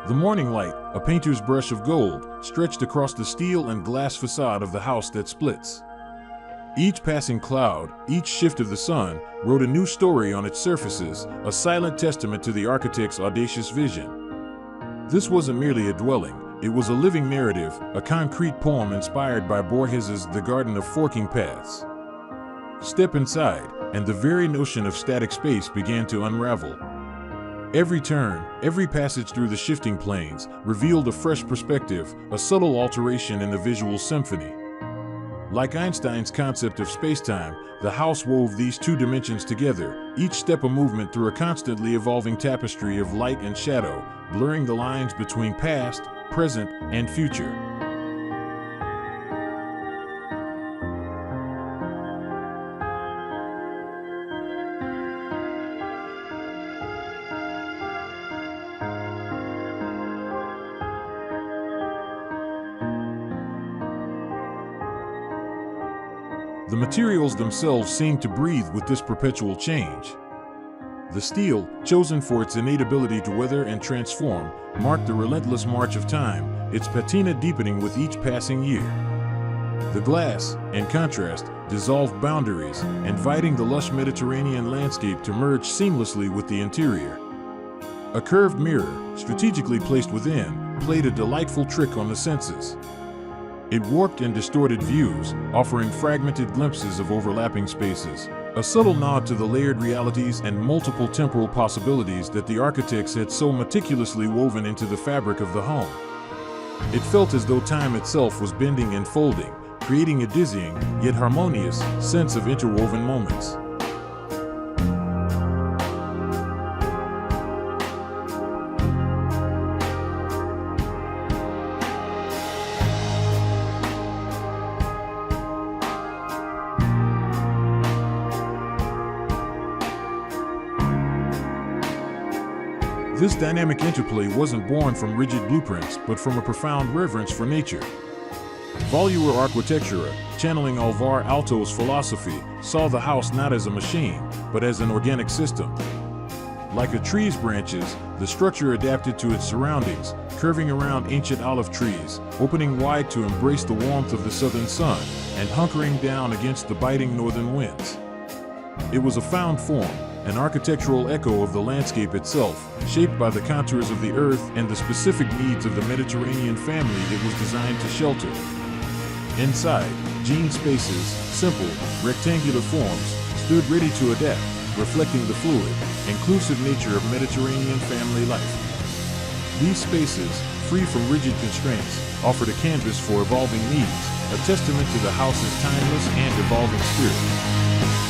The morning light, a painter's brush of gold, stretched across the steel and glass facade of the house that splits. Each passing cloud, each shift of the sun, wrote a new story on its surfaces, a silent testament to the architect's audacious vision. This wasn't merely a dwelling, it was a living narrative, a concrete poem inspired by Borges's The Garden of Forking Paths. Step inside, and the very notion of static space began to unravel. Every turn, every passage through the shifting planes, revealed a fresh perspective, a subtle alteration in the visual symphony. Like Einstein's concept of spacetime, the house wove these two dimensions together, each step a movement through a constantly evolving tapestry of light and shadow, blurring the lines between past, present, and future. The materials themselves seemed to breathe with this perpetual change. The steel, chosen for its innate ability to weather and transform, marked the relentless march of time, its patina deepening with each passing year. The glass, in contrast, dissolved boundaries, inviting the lush Mediterranean landscape to merge seamlessly with the interior. A curved mirror, strategically placed within, played a delightful trick on the senses. It warped and distorted views, offering fragmented glimpses of overlapping spaces, a subtle nod to the layered realities and multiple temporal possibilities that the architects had so meticulously woven into the fabric of the home. It felt as though time itself was bending and folding, creating a dizzying, yet harmonious, sense of interwoven moments. This dynamic interplay wasn't born from rigid blueprints, but from a profound reverence for nature. Volure Architectura, channeling Alvar Aalto's philosophy, saw the house not as a machine, but as an organic system. Like a tree's branches, the structure adapted to its surroundings, curving around ancient olive trees, opening wide to embrace the warmth of the southern sun, and hunkering down against the biting northern winds. It was a found form, an architectural echo of the landscape itself, shaped by the contours of the earth and the specific needs of the Mediterranean family it was designed to shelter. Inside, Jean spaces, simple, rectangular forms, stood ready to adapt, reflecting the fluid, inclusive nature of Mediterranean family life. These spaces, free from rigid constraints, offered a canvas for evolving needs, a testament to the house's timeless and evolving spirit.